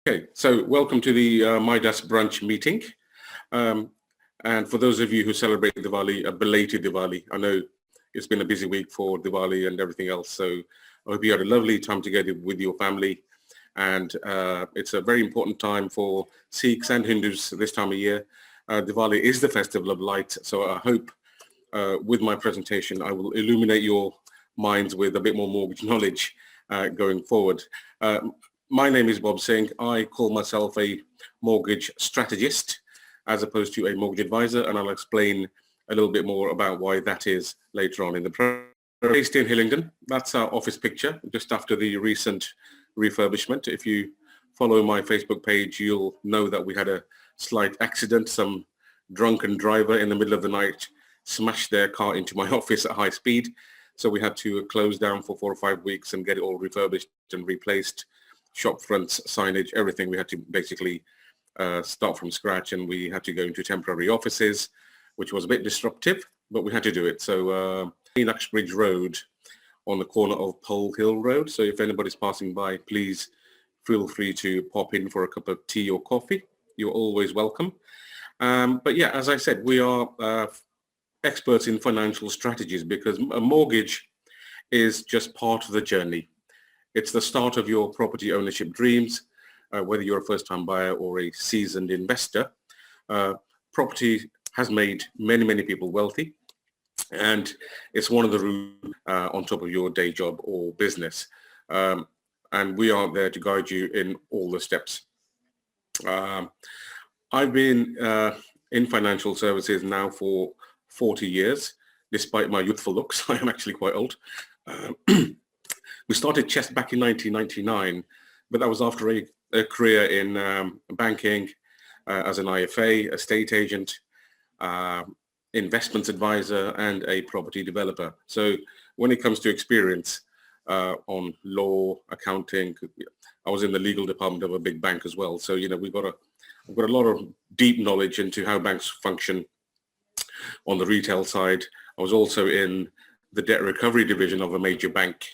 Okay, so welcome to the Midas brunch meeting. And for those of you who celebrate Diwali, a belated Diwali, I know it's been a busy week for Diwali and everything else, so I hope you had a lovely time together with your family. And it's a very important time for Sikhs and Hindus this time of year. Diwali is the festival of light, so I hope with my presentation I will illuminate your minds with a bit more mortgage knowledge going forward. My name is Bob Singh. I call myself a mortgage strategist as opposed to a mortgage advisor, and I'll explain a little bit more about why that is later on in the program. Based in Hillingdon, that's our office picture just after the recent refurbishment. If you follow my Facebook page, you'll know that we had a slight accident. Some drunken driver in the middle of the night smashed their car into my office at high speed. So we had to close down for 4 or 5 weeks and get it all refurbished and replaced. Shop fronts, signage, everything. We had to basically start from scratch, and we had to go into temporary offices, which was a bit disruptive, but we had to do it. So Uxbridge Road on the corner of Pole Hill Road. So if anybody's passing by, please feel free to pop in for a cup of tea or coffee. You're always welcome. But yeah, as I said, we are experts in financial strategies because a mortgage is just part of the journey. It's the start of your property ownership dreams, whether you're a first-time buyer or a seasoned investor. Property has made many, many people wealthy, and it's one of the routes on top of your day job or business. And we are there to guide you in all the steps. I've been in financial services now for 40 years, despite my youthful looks. I am actually quite old. We started Chest back in 1999, but that was after a career in banking as an IFA, estate agent, investments advisor, and a property developer. So when it comes to experience on law, accounting, I was in the legal department of a big bank as well. So, you know, I've got a lot of deep knowledge into how banks function on the retail side. I was also in the debt recovery division of a major bank,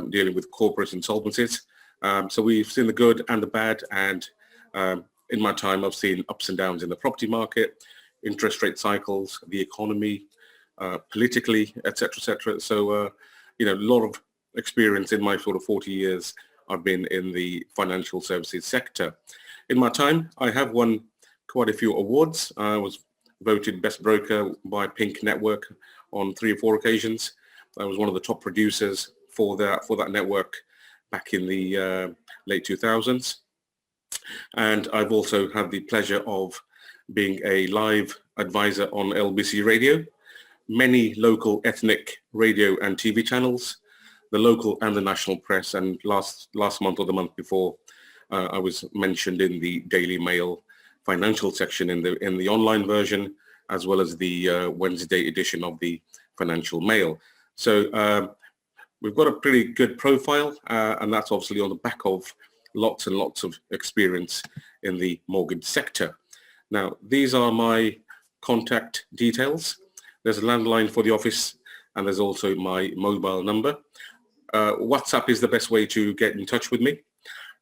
dealing with corporate insolvencies. So we've seen the good and the bad, and in my time I've seen ups and downs in the property market, interest rate cycles, the economy, politically, etc., etc. So you know, a lot of experience in my sort of 40 years I've been in the financial services sector. In my time I have won quite a few awards. I was voted best broker by Pink Network on 3 or 4 occasions. I was one of the top producers for that network back in the late 2000s. And I've also had the pleasure of being a live advisor on LBC Radio, many local ethnic radio and TV channels, the local and the national press, and last month or the month before, I was mentioned in the Daily Mail financial section in the online version, as well as the Wednesday edition of the Financial Mail. So we've got a pretty good profile, and that's obviously on the back of lots and lots of experience in the mortgage sector. Now, these are my contact details. There's a landline for the office, and there's also my mobile number. WhatsApp is the best way to get in touch with me.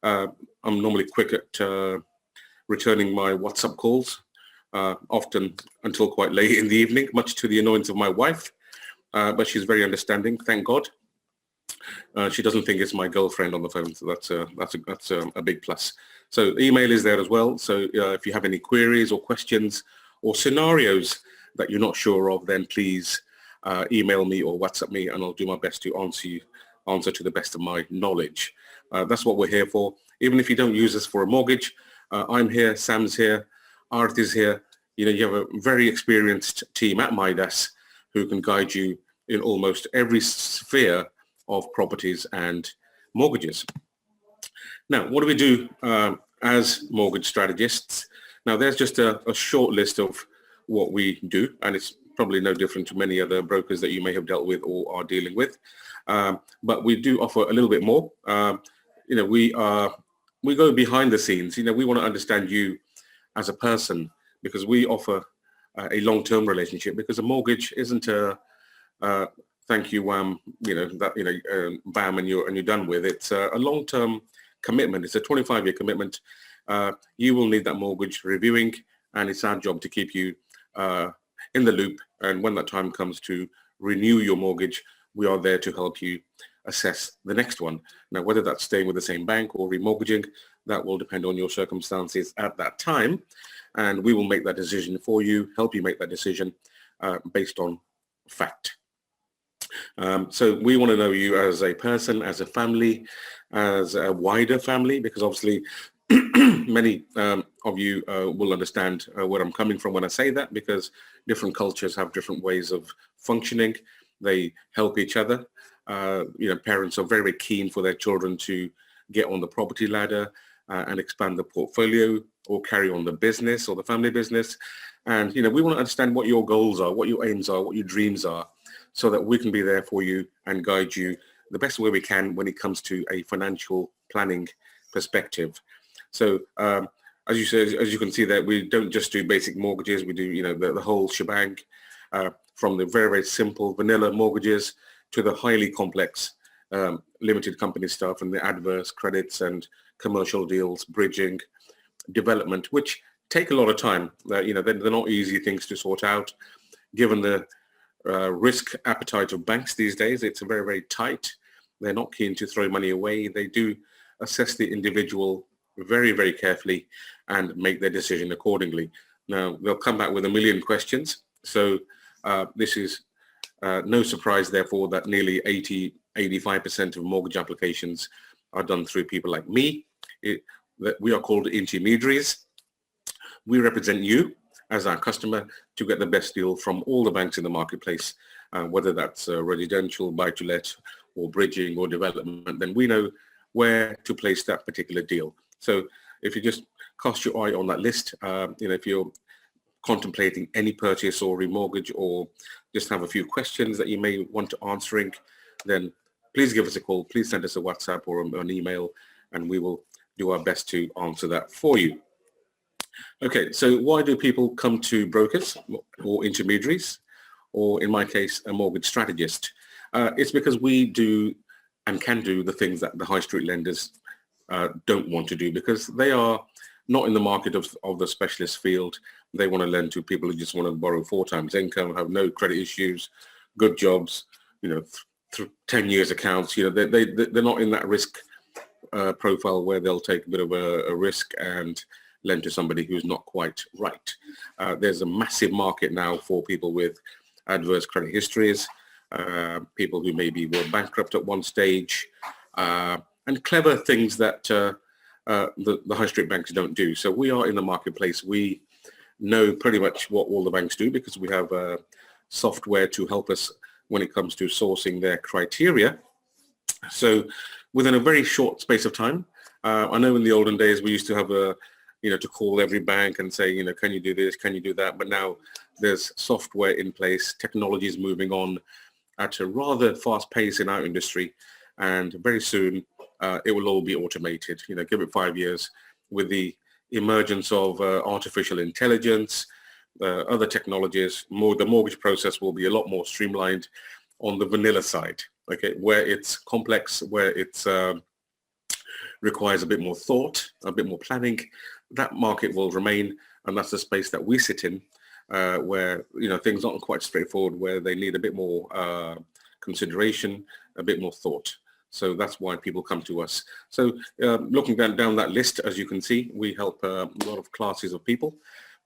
I'm normally quick at returning my WhatsApp calls, often until quite late in the evening, much to the annoyance of my wife, but she's very understanding, thank God. She doesn't think it's my girlfriend on the phone, so that's a big plus. So email is there as well. So if you have any queries or questions or scenarios that you're not sure of, then please email me or WhatsApp me, and I'll do my best to answer to the best of my knowledge. That's what we're here for. Even if you don't use us for a mortgage, I'm here, Sam's here, Art is here. You know, you have a very experienced team at Midas who can guide you in almost every sphere of properties and mortgages. Now, what do we do as mortgage strategists? Now, there's just a short list of what we do, and it's probably no different to many other brokers that you may have dealt with or are dealing with. But we do offer a little bit more. You know, we go behind the scenes. You know, we want to understand you as a person, because we offer a long-term relationship, because a mortgage isn't a thank you, wham, you know, that, you know, bam, and you're done with. It's a long-term commitment. It's a 25-year commitment. You will need that mortgage reviewing, and it's our job to keep you in the loop. And when that time comes to renew your mortgage, we are there to help you assess the next one. Now, whether that's staying with the same bank or remortgaging, that will depend on your circumstances at that time. And we will make that decision for you, help you make that decision based on fact. So we want to know you as a person, as a family, as a wider family, because obviously many of you will understand where I'm coming from when I say that, because different cultures have different ways of functioning. They help each other. Parents are very, very keen for their children to get on the property ladder and expand the portfolio or carry on the business or the family business. And, we want to understand what your goals are, what your aims are, what your dreams are, so that we can be there for you and guide you the best way we can when it comes to a financial planning perspective. So as you can see that we don't just do basic mortgages, we do, the whole shebang, from the very, very simple vanilla mortgages to the highly complex limited company stuff and the adverse credits and commercial deals, bridging, development, which take a lot of time. They're not easy things to sort out. Given the risk appetite of banks these days, it's very, very tight. They're not keen to throw money away. They do assess the individual very, very carefully and make their decision accordingly. Now, they'll come back with a million questions. So this is no surprise, therefore, that nearly 85% of mortgage applications are done through people like me. That we are called intermediaries. We represent you as our customer to get the best deal from all the banks in the marketplace, whether that's residential, buy-to-let, or bridging or development. Then we know where to place that particular deal. So if you just cast your eye on that list, if you're contemplating any purchase or remortgage, or just have a few questions that you may want to answering, then please give us a call. Please send us a WhatsApp or an email, and we will do our best to answer that for you. Okay, so why do people come to brokers or intermediaries, or in my case, a mortgage strategist? It's because we do and can do the things that the high street lenders don't want to do, because they are not in the market of the specialist field. They want to lend to people who just want to borrow 4 times income, have no credit issues, good jobs, 10 years accounts. They're not in that risk profile where they'll take a bit of a risk and lend to somebody who's not quite right. There's a massive market now for people with adverse credit histories, people who maybe were bankrupt at one stage, and clever things that the high street banks don't do. So we are in the marketplace. We know pretty much what all the banks do, because we have software to help us when it comes to sourcing their criteria. So within a very short space of time, I know in the olden days we used to have to call every bank and say, can you do this, can you do that? But now there's software in place. Technology is moving on at a rather fast pace in our industry, and very soon it will all be automated. Give it 5 years with the emergence of artificial intelligence, other technologies. The mortgage process will be a lot more streamlined on the vanilla side. Okay, where it's complex, where it's requires a bit more thought, a bit more planning, that market will remain, and that's the space that we sit in, where things aren't quite straightforward, where they need a bit more consideration, a bit more thought. So that's why people come to us. So looking down that list, as you can see, we help a lot of classes of people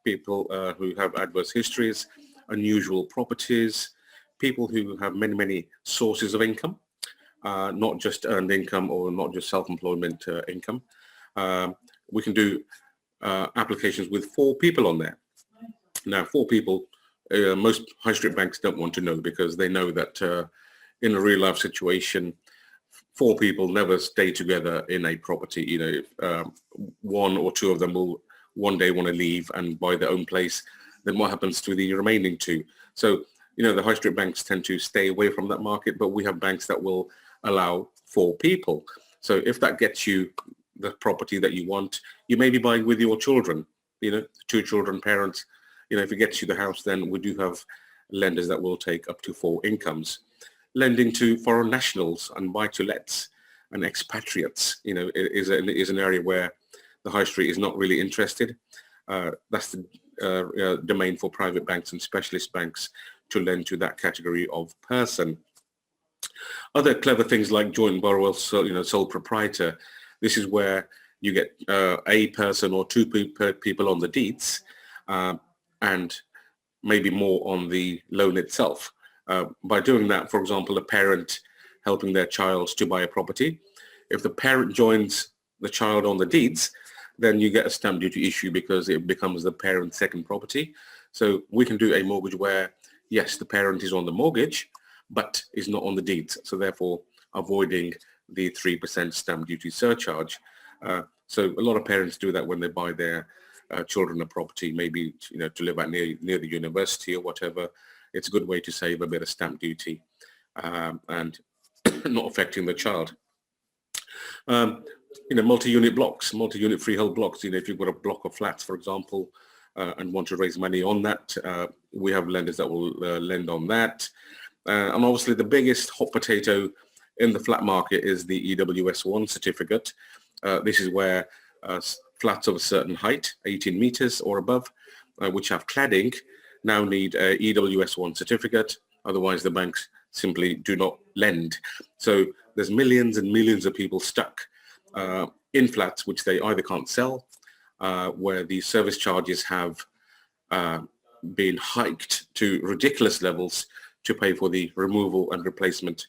who have adverse histories, unusual properties, people who have many sources of income, not just earned income or not just self-employment income. We can do applications with 4 people on there. Now, 4 people, most high street banks don't want to know, because they know that in a real life situation, 4 people never stay together in a property. One or 2 of them will one day want to leave and buy their own place. Then what happens to the remaining 2? So, the high street banks tend to stay away from that market, but we have banks that will allow 4 people. So if that gets you the property that you want, you may be buying with your children, 2 children, parents. If it gets you the house, then we do have lenders that will take up to 4 incomes. Lending to foreign nationals and buy-to-lets. and expatriates, is an area where the high street is not really interested. That's the domain for private banks and specialist banks to lend to that category of person. Other clever things like joint borrower, sole proprietor. This is where you get a person or two people on the deeds, and maybe more on the loan itself. By doing that, for example, a parent helping their child to buy a property. If the parent joins the child on the deeds, then you get a stamp duty issue because it becomes the parent's second property. So we can do a mortgage where, yes, the parent is on the mortgage, but is not on the deeds. So therefore, avoiding the 3% stamp duty surcharge. So a lot of parents do that when they buy their children a property, maybe to live out near the university or whatever. It's a good way to save a bit of stamp duty and not affecting the child. Multi-unit blocks, multi-unit freehold blocks. If you've got a block of flats, for example, and want to raise money on that, we have lenders that will lend on that. And obviously the biggest hot potato in the flat market is the EWS1 certificate. This is where flats of a certain height, 18 meters or above, which have cladding, now need a EWS1 certificate. Otherwise, the banks simply do not lend. So there's millions and millions of people stuck in flats which they either can't sell, where the service charges have been hiked to ridiculous levels to pay for the removal and replacement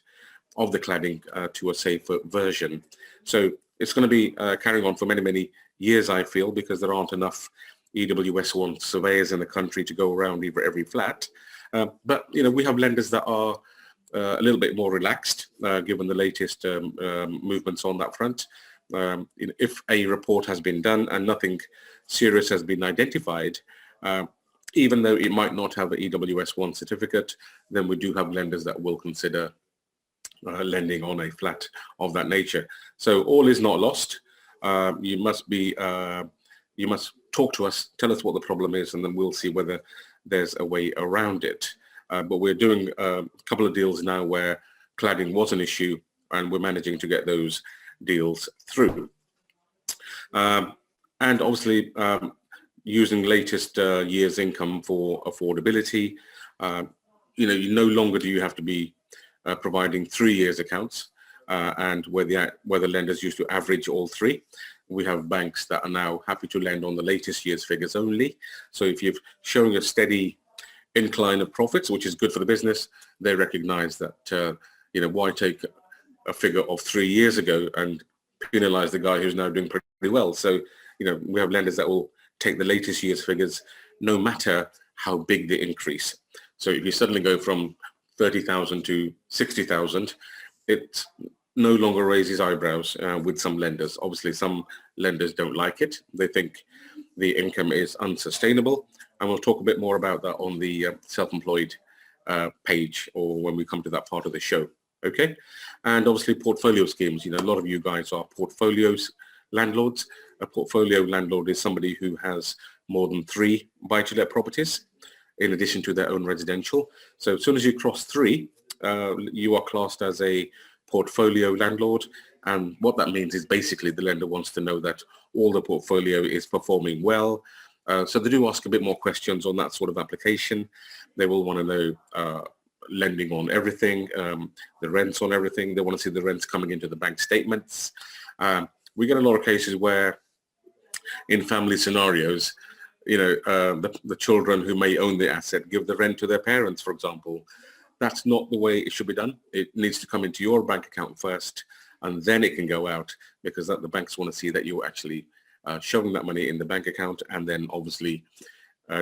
of the cladding to a safer version. So it's going to be carrying on for many, many years, I feel, because there aren't enough EWS1 surveyors in the country to go around every flat. But we have lenders that are a little bit more relaxed, given the latest movements on that front. If a report has been done and nothing serious has been identified, even though it might not have an EWS1 certificate, then we do have lenders that will consider lending on a flat of that nature. So all is not lost. You must talk to us, tell us what the problem is, and then we'll see whether there's a way around it. But we're doing a couple of deals now where cladding was an issue, and we're managing to get those deals through. And obviously, using latest year's income for affordability. No longer do you have to be providing 3 years accounts, and where the lenders used to average all three. We have banks that are now happy to lend on the latest year's figures only. So if you're showing a steady incline of profits, which is good for the business, they recognize that, why take a figure of 3 years ago and penalize the guy who's now doing pretty well. So, we have lenders that will take the latest year's figures no matter how big the increase. So if you suddenly go from 30,000 to 60,000, it no longer raises eyebrows with some lenders. Obviously, some lenders don't like it. They think the income is unsustainable. And we'll talk a bit more about that on the self-employed page, or when we come to that part of the show. Okay. And obviously portfolio schemes. A lot of you guys are portfolios landlords. A portfolio landlord is somebody who has more than 3 buy-to-let properties in addition to their own residential. So as soon as you cross 3, you are classed as a portfolio landlord. And what that means is basically the lender wants to know that all the portfolio is performing well. So they do ask a bit more questions on that sort of application. They will want to know lending on everything, the rents on everything. They want to see the rents coming into the bank statements. We get a lot of cases where in family scenarios, the children who may own the asset give the rent to their parents, for example. That's not the way it should be done. It needs to come into your bank account first, and then it can go out, because the banks want to see that you're actually showing that money in the bank account, and then obviously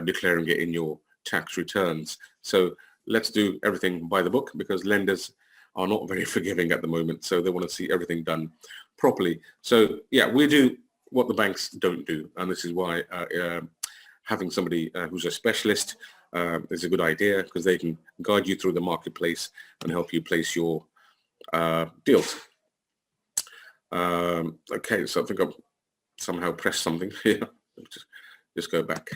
declaring it in your tax returns. So let's do everything by the book, because lenders are not very forgiving at the moment. So they want to see everything done properly. So yeah, we do what the banks don't do. And this is why having somebody who's a specialist is a good idea, because they can guide you through the marketplace and help you place your deals. Okay, so I think I've somehow pressed something here. Just go back.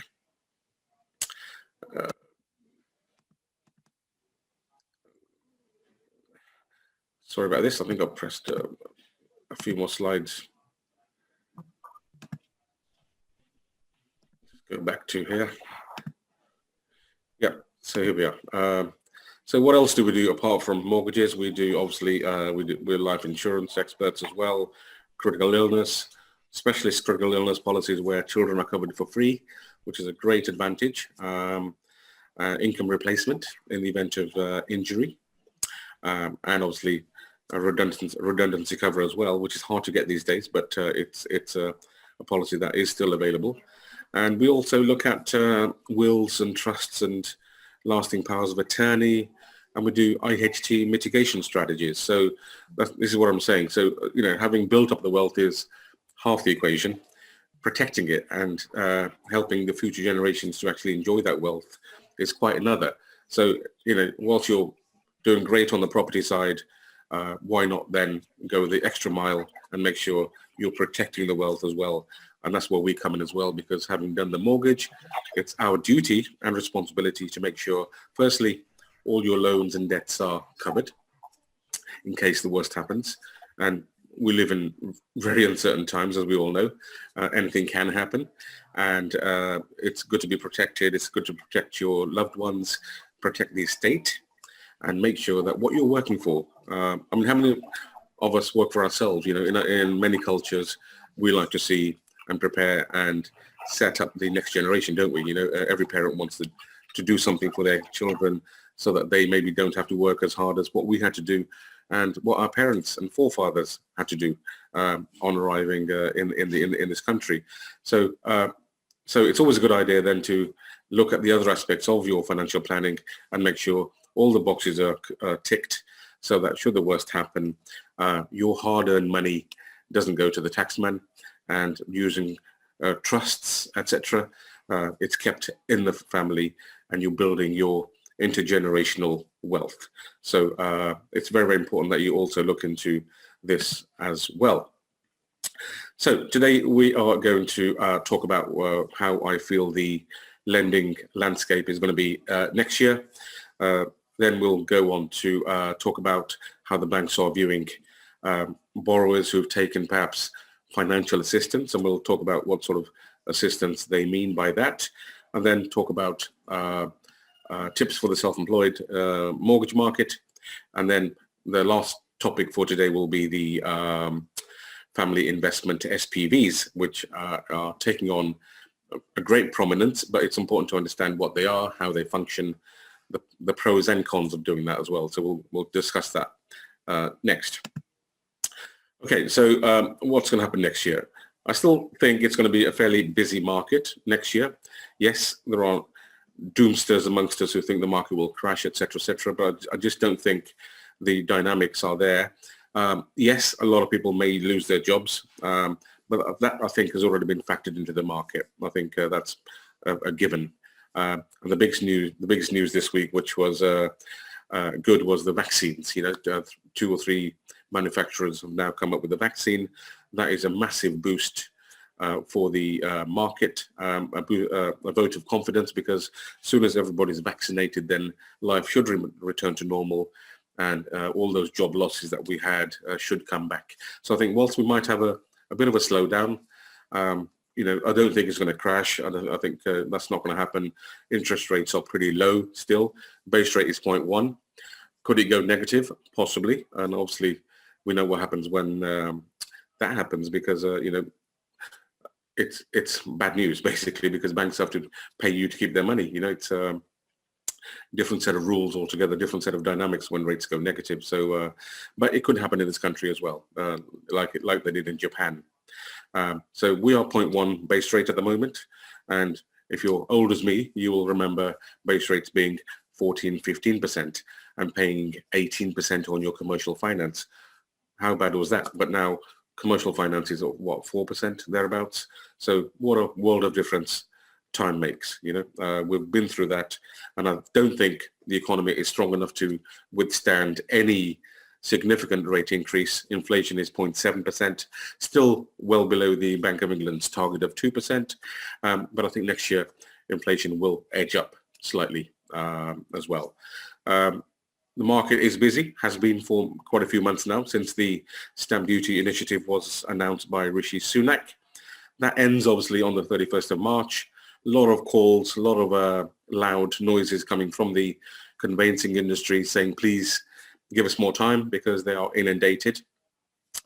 Sorry about this. I think I've pressed a few more slides. Go back to here. Yeah, so here we are. So what else do we do apart from mortgages? We do, obviously, we're life insurance experts as well, critical illness, specialist critical illness policies where children are covered for free, which is a great advantage. Income replacement in the event of injury, and obviously a redundancy cover as well, which is hard to get these days, but it's a policy that is still available. And we also look at wills and trusts and lasting powers of attorney, and we do IHT mitigation strategies. So this is what I'm saying. So, having built up the wealth is half the equation. Protecting it and helping the future generations to actually enjoy that wealth is quite another. So, whilst you're doing great on the property side, why not then go the extra mile and make sure you're protecting the wealth as well? And that's where we come in as well, because having done the mortgage, it's our duty and responsibility to make sure, firstly, all your loans and debts are covered in case the worst happens. And we live in very uncertain times, as we all know. Anything can happen. And it's good to be protected. It's good to protect your loved ones, protect the estate, and make sure that what you're working for, how many of us work for ourselves? In many cultures, we like to see and prepare and set up the next generation, don't we? Every parent wants to do something for their children so that they maybe don't have to work as hard as what we had to do and what our parents and forefathers had to do on arriving in this country. So it's always a good idea then to look at the other aspects of your financial planning and make sure all the boxes are ticked, so that should the worst happen, your hard-earned money doesn't go to the taxman, and using trusts, etc. It's kept in the family, and you're building your intergenerational wealth. So it's very, very important that you also look into this as well. So today we are going to talk about how I feel the lending landscape is going to be next year. Then we'll go on to talk about how the banks are viewing borrowers who've taken perhaps financial assistance, and we'll talk about what sort of assistance they mean by that, and then talk about tips for the self-employed mortgage market. And then the last topic for today will be the family investment SPVs, which are taking on a great prominence, but it's important to understand what they are, how they function, the pros and cons of doing that as well. So we'll discuss that next. Okay, so what's going to happen next year? I still think it's going to be a fairly busy market next year. Yes, there are doomsters amongst us who think the market will crash, etc., but I just don't think the dynamics are there. Yes, a lot of people may lose their jobs, but that I think has already been factored into the market. I think that's a given. And the biggest news this week, which was good, was the vaccines. 2 or 3 manufacturers have now come up with a vaccine. That is a massive boost for the market, a vote of confidence, because as soon as everybody's vaccinated, then life should return to normal, and all those job losses that we had should come back. So I think whilst we might have a bit of a slowdown, I don't think it's going to crash. I think that's not going to happen. Interest rates are pretty low still. Base rate is 0.1. Could it go negative? Possibly. And obviously, we know what happens when that happens, because it's bad news basically, because banks have to pay you to keep their money. It's a different set of rules altogether, different set of dynamics when rates go negative. So, but it could happen in this country as well, like they did in Japan. So we are 0.1 base rate at the moment, and if you're old as me, you will remember base rates being 14-15% and paying 18% on your commercial finance. How bad was that? But now commercial finance is what, 4% thereabouts. So what a world of difference time makes. We've been through that, and I don't think the economy is strong enough to withstand any significant rate increase. Inflation is 0.7%, still well below the Bank of England's target of 2%. But I think next year inflation will edge up slightly as well. The market is busy, has been for quite a few months now since the stamp duty initiative was announced by Rishi Sunak. That ends obviously on the 31st of March. A lot of calls, a lot of loud noises coming from the conveyancing industry saying, please give us more time because they are inundated.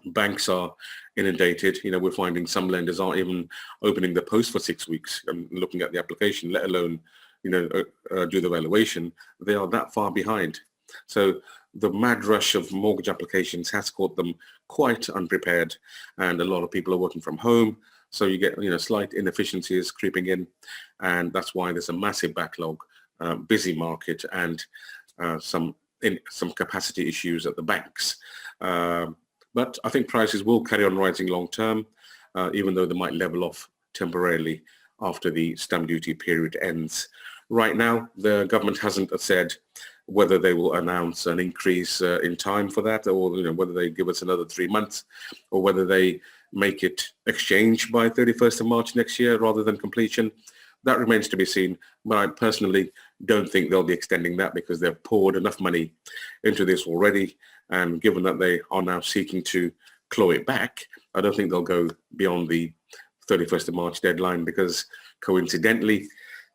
Banks are inundated. We're finding some lenders aren't even opening the post for 6 weeks and looking at the application, let alone, do the valuation. They are that far behind. So the mad rush of mortgage applications has caught them quite unprepared, and a lot of people are working from home. So you get, slight inefficiencies creeping in, and that's why there's a massive backlog, busy market, and some capacity issues at the banks. But I think prices will carry on rising long term, even though they might level off temporarily after the stamp duty period ends. Right now, the government hasn't said whether they will announce an increase in time for that, or whether they give us another 3 months, or whether they make it exchange by 31st of March next year rather than completion. That remains to be seen, but I personally don't think they'll be extending that because they've poured enough money into this already, and given that they are now seeking to claw it back, I don't think they'll go beyond the 31st of March deadline, because coincidentally,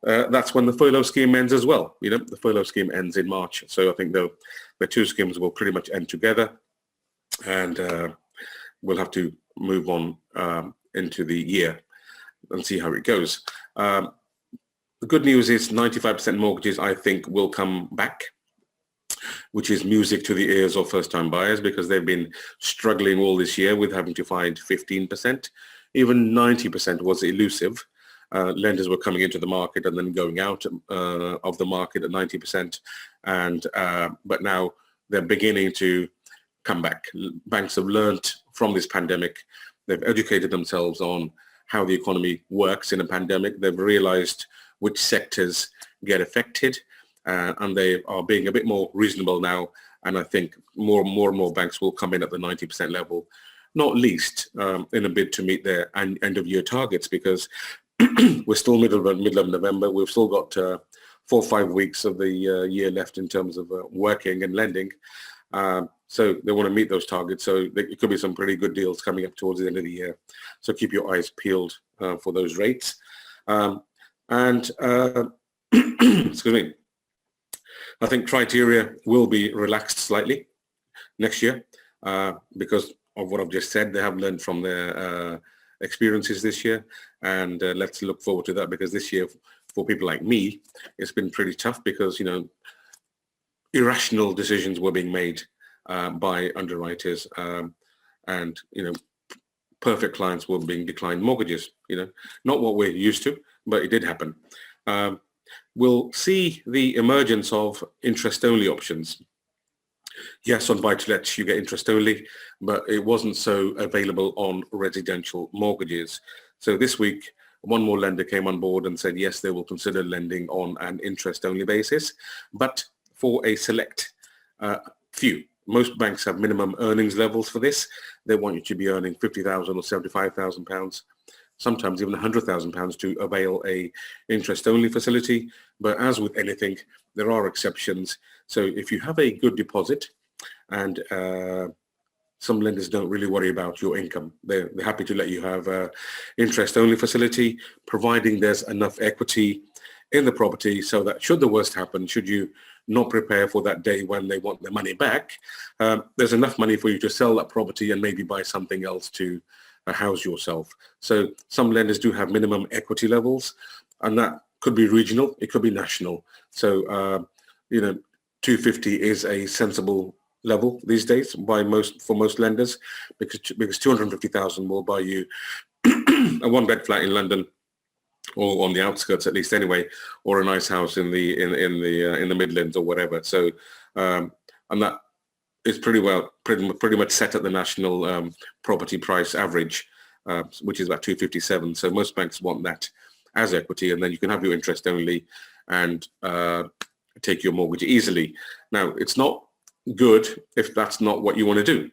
that's when the furlough scheme ends as well. The furlough scheme ends in March. So I think the two schemes will pretty much end together, and we'll have to move on into the year and see how it goes. The good news is 95% mortgages, I think, will come back, which is music to the ears of first-time buyers, because they've been struggling all this year with having to find 15%. Even 90% was elusive. Lenders were coming into the market and then going out of the market at 90%, but now they're beginning to come back. Banks have learnt from this pandemic. They've educated themselves on how the economy works in a pandemic. They've realized which sectors get affected, and they are being a bit more reasonable now. And I think more and more banks will come in at the 90% level, not least in a bid to meet their end of year targets, because we're still middle of November. We've still got 4 or 5 weeks of the year left in terms of working and lending. So they want to meet those targets. So it could be some pretty good deals coming up towards the end of the year. So keep your eyes peeled for those rates. Excuse me. I think criteria will be relaxed slightly next year because of what I've just said. They have learned from their experiences this year, and let's look forward to that, because this year for people like me, it's been pretty tough because, irrational decisions were being made by underwriters, and, perfect clients were being declined mortgages, not what we're used to, but it did happen. We'll see the emergence of interest-only options. Yes, on buy-to-let you get interest-only, but it wasn't so available on residential mortgages. So this week, one more lender came on board and said, yes, they will consider lending on an interest-only basis, but for a select few. Most banks have minimum earnings levels for this. They want you to be earning £50,000 or £75,000, sometimes even £100,000 to avail a interest-only facility. But as with anything, there are exceptions. So if you have a good deposit, and some lenders don't really worry about your income, they're happy to let you have an interest-only facility, providing there's enough equity in the property so that should the worst happen, should you not prepare for that day when they want their money back, there's enough money for you to sell that property and maybe buy something else to house yourself. So some lenders do have minimum equity levels, and that could be regional, it could be national. So 250 is a sensible level these days for most lenders, because 250,000 will buy you a one-bed flat in London, or on the outskirts at least anyway, or a nice house in the Midlands or whatever. So and that is pretty much set at the national property price average, which is about 257. So most banks want that as equity, and then you can have your interest only and take your mortgage easily. Now, it's not good if that's not what you want to do.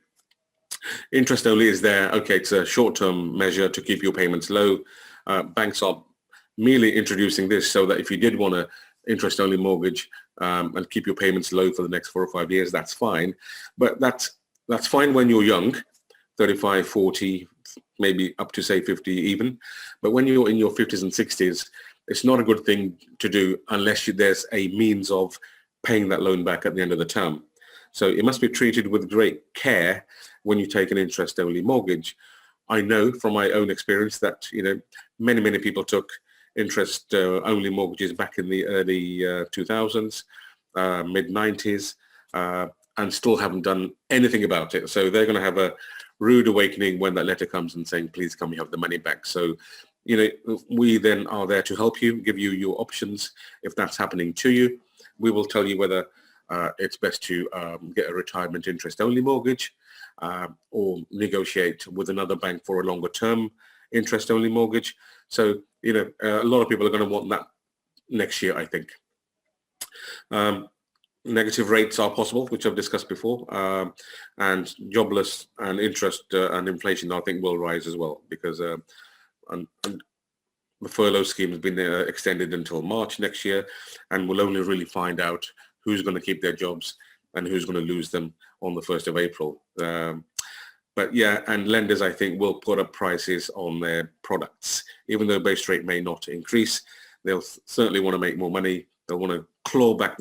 Interest only is there. Okay, it's a short-term measure to keep your payments low. Banks are merely introducing this so that if you did want to interest-only mortgage and keep your payments low for the next 4 or 5 years, that's fine. But that's fine when you're young, 35, 40, maybe up to say 50 even. But when you're in your 50s and 60s, it's not a good thing to do unless there's a means of paying that loan back at the end of the term. So it must be treated with great care when you take an interest-only mortgage. I know from my own experience that, many people took interest-only mortgages back in the early 2000s, mid-90s, and still haven't done anything about it. So they're going to have a rude awakening when that letter comes and saying, please can we have the money back? So, we then are there to help you, give you your options. If that's happening to you, we will tell you whether it's best to get a retirement interest-only mortgage or negotiate with another bank for a longer term interest-only mortgage. So, a lot of people are going to want that next year, I think. Negative rates are possible, which I've discussed before, and jobless and interest and inflation, I think, will rise as well, because and the furlough scheme has been extended until March next year, and we'll only really find out who's going to keep their jobs and who's going to lose them on the 1st of April. But yeah, and lenders, I think, will put up prices on their products. Even though base rate may not increase, they'll certainly want to make more money. They'll want to claw back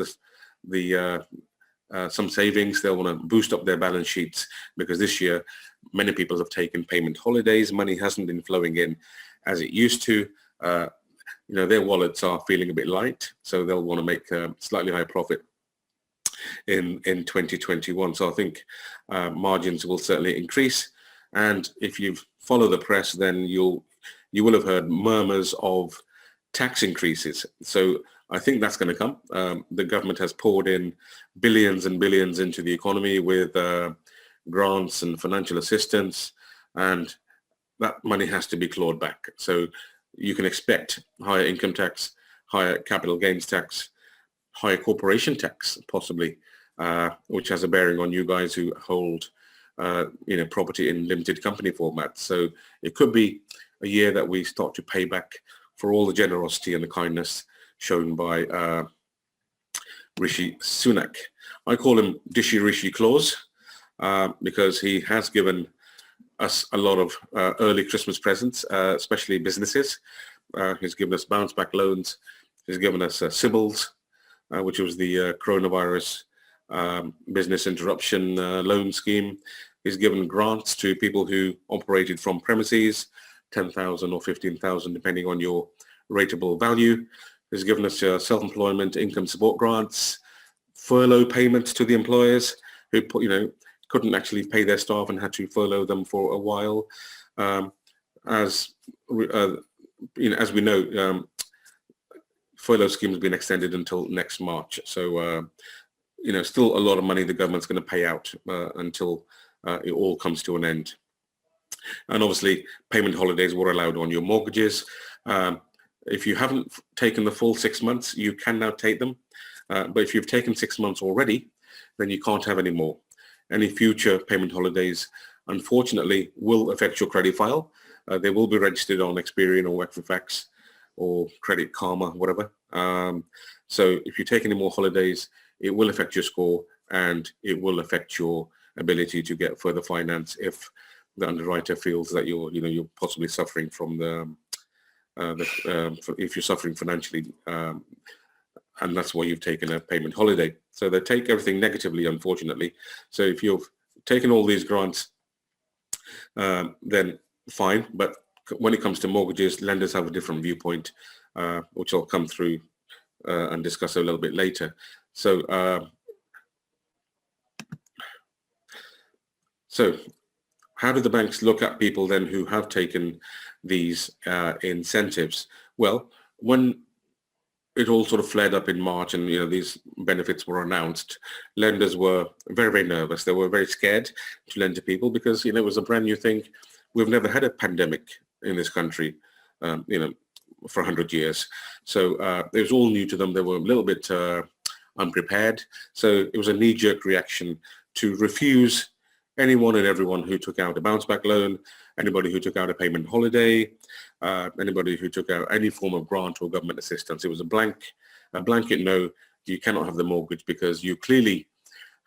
some savings. They'll want to boost up their balance sheets, because this year many people have taken payment holidays. Money hasn't been flowing in as it used to. Their wallets are feeling a bit light, so they'll want to make a slightly higher profit in 2021. So I think margins will certainly increase. And if you follow the press, then you will have heard murmurs of tax increases. So I think that's going to come. The government has poured in billions and billions into the economy with grants and financial assistance, and that money has to be clawed back. So you can expect higher income tax, higher capital gains tax, higher corporation tax, possibly, which has a bearing on you guys who hold property in limited company format. So it could be a year that we start to pay back for all the generosity and the kindness shown by Rishi Sunak. I call him Dishy Rishi Claus because he has given us a lot of early Christmas presents, especially businesses. He's given us bounce back loans. He's given us Sybils, which was the coronavirus business interruption loan scheme. He's given grants to people who operated from premises, 10,000 or 15,000, depending on your rateable value. He's given us self-employment income support grants, furlough payments to the employers who couldn't actually pay their staff and had to furlough them for a while. As we know, furlough scheme has been extended until next March. So, still a lot of money the government's going to pay out until it all comes to an end. And obviously, payment holidays were allowed on your mortgages. If you haven't taken the full 6 months, you can now take them. But if you've taken 6 months already, then you can't have any more. Any future payment holidays, unfortunately, will affect your credit file. They will be registered on Experian or Equifax or Credit Karma, whatever. So if you take any more holidays, it will affect your score, and it will affect your ability to get further finance if the underwriter feels that you're possibly suffering from if you're suffering financially, and that's why you've taken a payment holiday. So they take everything negatively, unfortunately. So if you've taken all these grants, then fine. But when it comes to mortgages, lenders have a different viewpoint, which I'll come through and discuss a little bit later. So, how do the banks look at people then who have taken these incentives? Well, when it all sort of flared up in March and these benefits were announced, lenders were very, very nervous. They were very scared to lend to people because it was a brand new thing. We've never had a pandemic in this country, for 100 years. So it was all new to them. They were a little bit unprepared. So it was a knee-jerk reaction to refuse anyone and everyone who took out a bounce back loan, anybody who took out a payment holiday, anybody who took out any form of grant or government assistance. It was a blanket no, you cannot have the mortgage because you clearly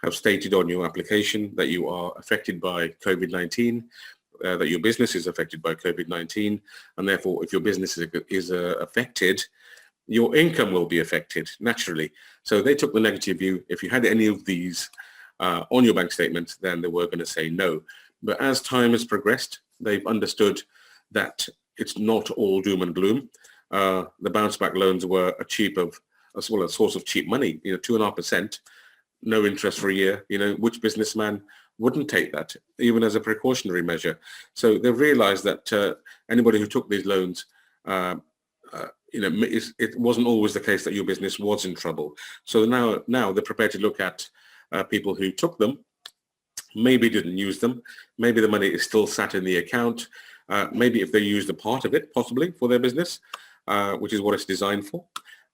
have stated on your application that you are affected by COVID-19, that your business is affected by COVID-19, and therefore if your business is affected, your income will be affected naturally. So they took the negative view. If you had any of these on your bank statement, then they were going to say no. But as time has progressed, they've understood that it's not all doom and gloom. The bounce back loans were a source of cheap money, 2.5%, no interest for a year. Which businessman wouldn't take that, even as a precautionary measure? So they've realized that anybody who took these loans, it wasn't always the case that your business was in trouble. So now they're prepared to look at people who took them, maybe didn't use them, maybe the money is still sat in the account, maybe if they used a part of it possibly for their business, which is what it's designed for.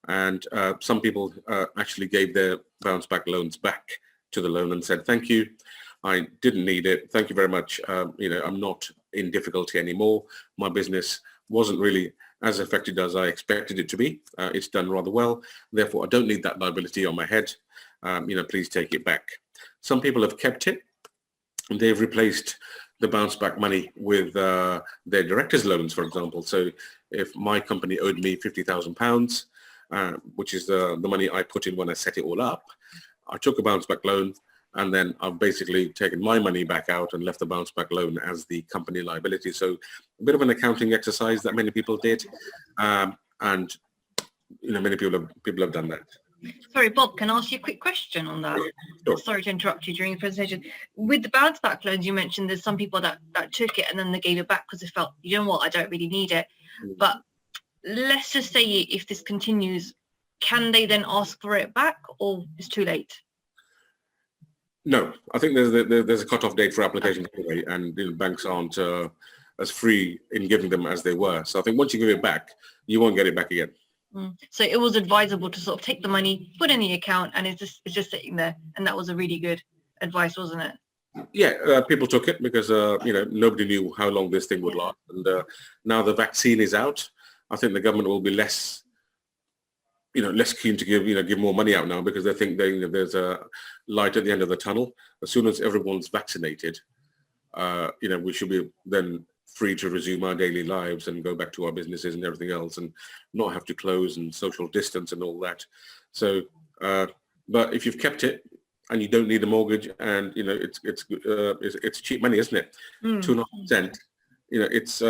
And some people actually gave their bounce back loans back to the loan and said, thank you, I didn't need it, thank you very much, I'm not in difficulty anymore, my business wasn't really as affected as I expected it to be, it's done rather well, therefore I don't need that liability on my head, please take it back. Some people have kept it, and they've replaced the bounce back money with their director's loans, for example. So if my company owed me £50,000, which is the money I put in when I set it all up, I took a bounce back loan, and then I've basically taken my money back out and left the bounce back loan as the company liability. So a bit of an accounting exercise that many people did, and many people have done that. Sorry, Bob, can I ask you a quick question on that? Sure. Sorry to interrupt you during the presentation. With the bounce back loans, you mentioned there's some people that took it and then they gave it back because they felt, you know what, I don't really need it. But let's just say if this continues, can they then ask for it back, or it's too late? No, I think there's a cut-off date for applications anyway, and banks aren't as free in giving them as they were. So I think once you give it back, you won't get it back again. So it was advisable to sort of take the money, put in the account, and it's just sitting there. And that was a really good advice, wasn't it? Yeah, people took it because nobody knew how long this thing would last, and now the vaccine is out. I think the government will be less keen to give more money out now, because they think there's a light at the end of the tunnel. As soon as everyone's vaccinated, we should be then free to resume our daily lives and go back to our businesses and everything else, and not have to close and social distance and all that. So, but if you've kept it and you don't need a mortgage, and it's cheap money, isn't it? 2.5%. It's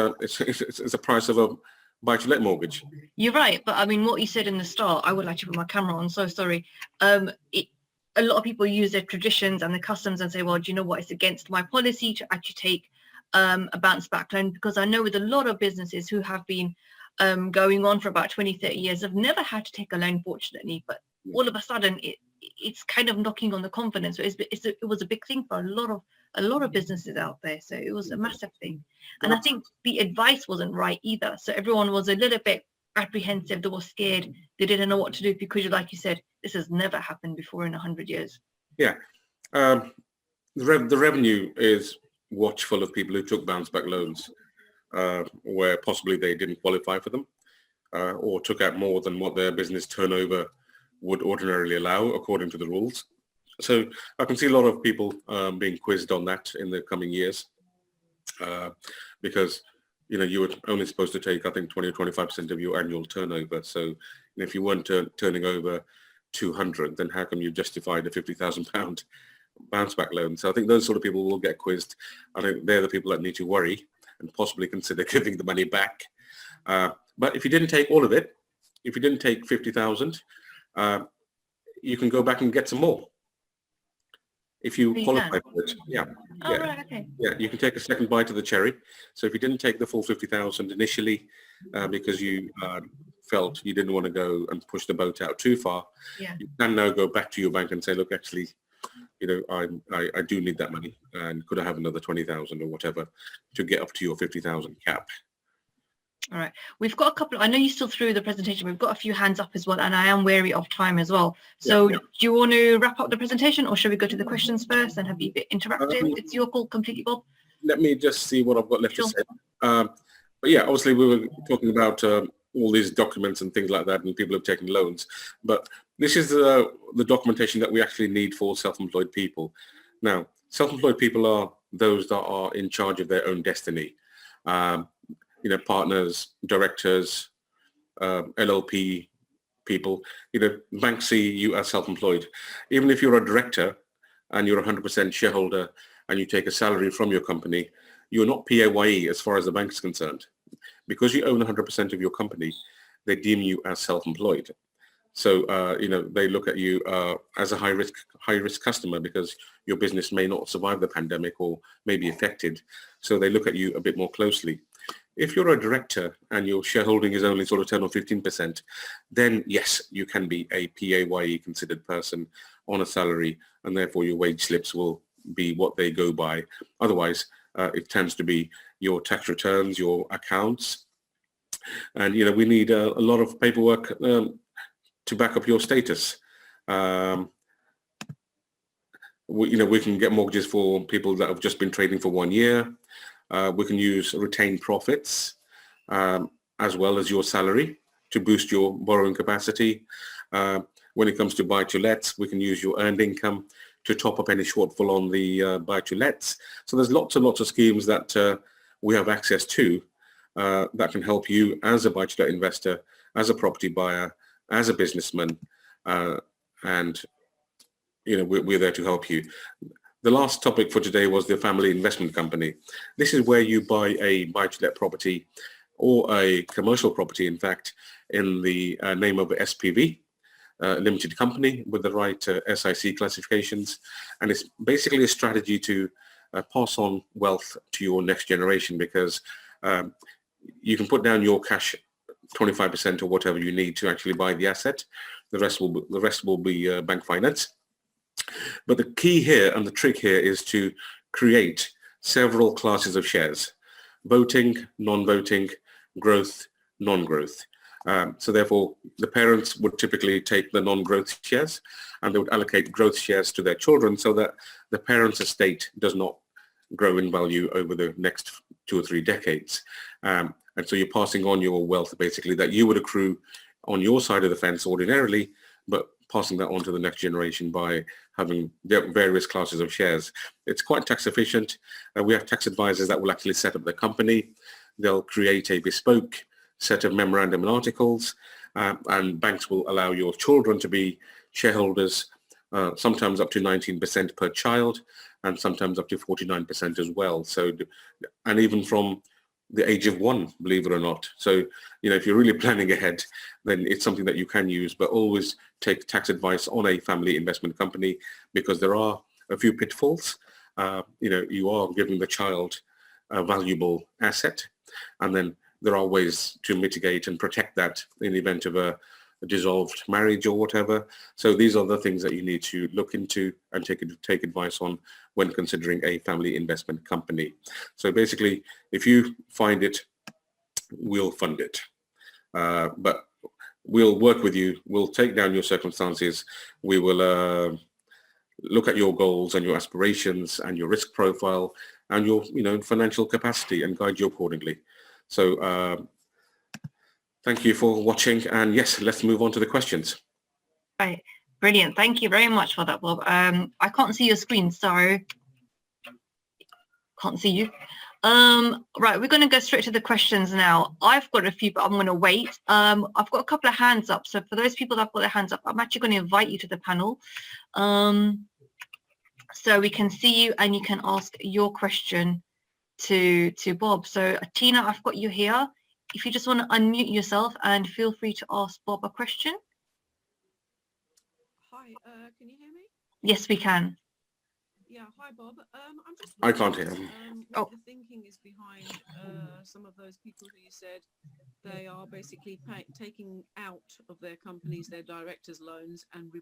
a price of a buy-to-let mortgage. You're right, but I mean, what you said in the start, I would like to put my camera on, so sorry. A lot of people use their traditions and the customs and say, well, do you know what, it's against my policy to actually take a bounce back loan, because I know with a lot of businesses who have been going on for about 20-30 years, have never had to take a loan, fortunately, but all of a sudden it's kind of knocking on the confidence. So it was a big thing for a lot of businesses out there. So it was a massive thing. And I think the advice wasn't right either. So everyone was a little bit apprehensive. They were scared. They didn't know what to do, because like you said, this has never happened before in 100 years. Yeah. The revenue is watchful of people who took bounce back loans where possibly they didn't qualify for them or took out more than what their business turnover would ordinarily allow according to the rules. So I can see a lot of people being quizzed on that in the coming years because you were only supposed to take, I think, 20 or 25% of your annual turnover. So if you weren't turning over 200, then how come you justified a £50,000 bounce back loan? So I think those sort of people will get quizzed. I think they're the people that need to worry and possibly consider giving the money back. But if you didn't take all of it, if you didn't take 50,000, you can go back and get some more. If you qualify for it, Right, okay. Yeah, you can take a second bite of the cherry. So if you didn't take the full 50,000 initially because you felt you didn't want to go and push the boat out too far, you can now go back to your bank and say, look, actually, I do need that money, and could I have another 20,000 or whatever to get up to your 50,000 cap? All right. We've got a couple. I know you still through the presentation. We've got a few hands up as well, and I am wary of time as well. So, Yeah. do you want to wrap up the presentation, or should we go to the questions first and have you a bit interactive? Um, It's your call completely, Bob. Let me just see what I've got left to Sure. say. But yeah, obviously we were talking about all these documents and things like that, and people have taken loans. But this is the documentation that we actually need for self-employed people. Now, self-employed people are those that are in charge of their own destiny. Um, partners, directors, LLP people. Banks see you as self-employed. Even if you're a director and you're 100% shareholder and you take a salary from your company, you're not PAYE as far as the bank is concerned. Because you own 100% of your company, they deem you as self-employed. So, they look at you as a high-risk customer because your business may not survive the pandemic or may be affected. So they look at you a bit more closely. If you're a director and your shareholding is only sort of 10 or 15%, then yes, you can be a PAYE considered person on a salary, and therefore your wage slips will be what they go by. Otherwise, it tends to be your tax returns, your accounts, and we need a lot of paperwork to back up your status. We can get mortgages for people that have just been trading for 1 year. We can use retained profits as well as your salary to boost your borrowing capacity. When it comes to buy-to-lets, we can use your earned income to top up any shortfall on the buy-to-lets. So there's lots and lots of schemes that we have access to that can help you as a buy-to-let investor, as a property buyer, as a businessman, and we're there to help you. The last topic for today was the family investment company. This is where you buy a buy-to-let property or a commercial property, in fact, in the name of a SPV, limited company with the right SIC classifications. And it's basically a strategy to pass on wealth to your next generation, because you can put down your cash 25% or whatever you need to actually buy the asset. The rest will be bank finance. But the key here and the trick here is to create several classes of shares: voting, non-voting, growth, non-growth. So therefore, the parents would typically take the non-growth shares and they would allocate growth shares to their children so that the parents' estate does not grow in value over the next 2 or 3 decades. And so you're passing on your wealth basically that you would accrue on your side of the fence ordinarily, but passing that on to the next generation by having various classes of shares. It's quite tax efficient. We have tax advisors that will actually set up the company. They'll create a bespoke set of memorandum and articles, and banks will allow your children to be shareholders, sometimes up to 19% per child, and sometimes up to 49% as well. So, and even from the age of 1, believe it or not. So, if you're really planning ahead, then it's something that you can use, but always take tax advice on a family investment company, because there are a few pitfalls. You are giving the child a valuable asset, and then there are ways to mitigate and protect that in the event of a dissolved marriage or whatever. So these are the things that you need to look into and take advice on when considering a family investment company. So basically, if you find it, we'll fund it. But we'll work with you. We'll take down your circumstances. We will look at your goals and your aspirations and your risk profile and your financial capacity and guide you accordingly. So thank you for watching, and yes, let's move on to the questions. Right, brilliant. Thank you very much for that, Bob. I can't see your screen, so can't see you. Right, we're going to go straight to the questions now. I've got a few, but I'm going to wait. I've got a couple of hands up. So for those people that have got their hands up, I'm actually going to invite you to the panel. So we can see you and you can ask your question to Bob. So Tina, I've got you here. If you just want to unmute yourself and feel free to ask Bob a question. Hi, can you hear me? Yes, we can. Yeah, hi Bob. I'm just I can't hear him. what the thinking is behind some of those people who you said they are basically taking out of their companies their directors' loans and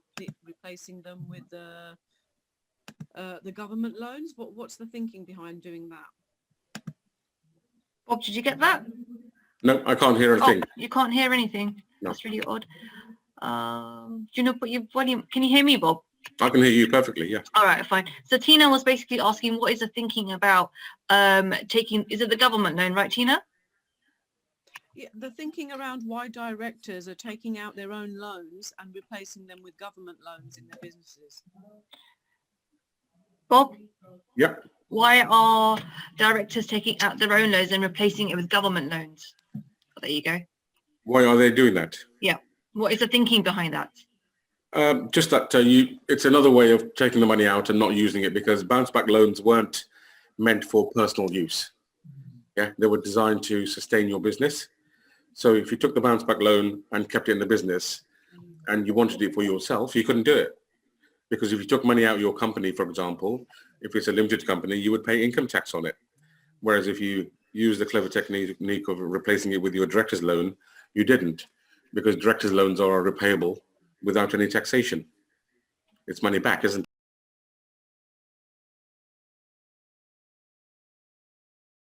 replacing them with the government loans. What's the thinking behind doing that? Bob, did you get that? No, I can't hear anything. Oh, you can't hear anything. No. That's really odd. Do you know, put your volume? Can you hear me, Bob? I can hear you perfectly, yeah. All right, fine. So Tina was basically asking, what is the thinking about taking? Is it the government loan, right, Tina? Yeah, the thinking around why directors are taking out their own loans and replacing them with government loans in their businesses. Bob, Yeah. why are directors taking out their own loans and replacing it with government loans? Oh, there you go. Why are they doing that? Yeah. What is the thinking behind that? Just that it's another way of taking the money out and not using it, because bounce back loans weren't meant for personal use. Yeah, they were designed to sustain your business. So if you took the bounce back loan and kept it in the business and you wanted it for yourself, you couldn't do it. Because if you took money out of your company, for example, if it's a limited company, you would pay income tax on it. Whereas if you use the clever technique of replacing it with your director's loan, you didn't, because director's loans are repayable without any taxation. It's money back, isn't it?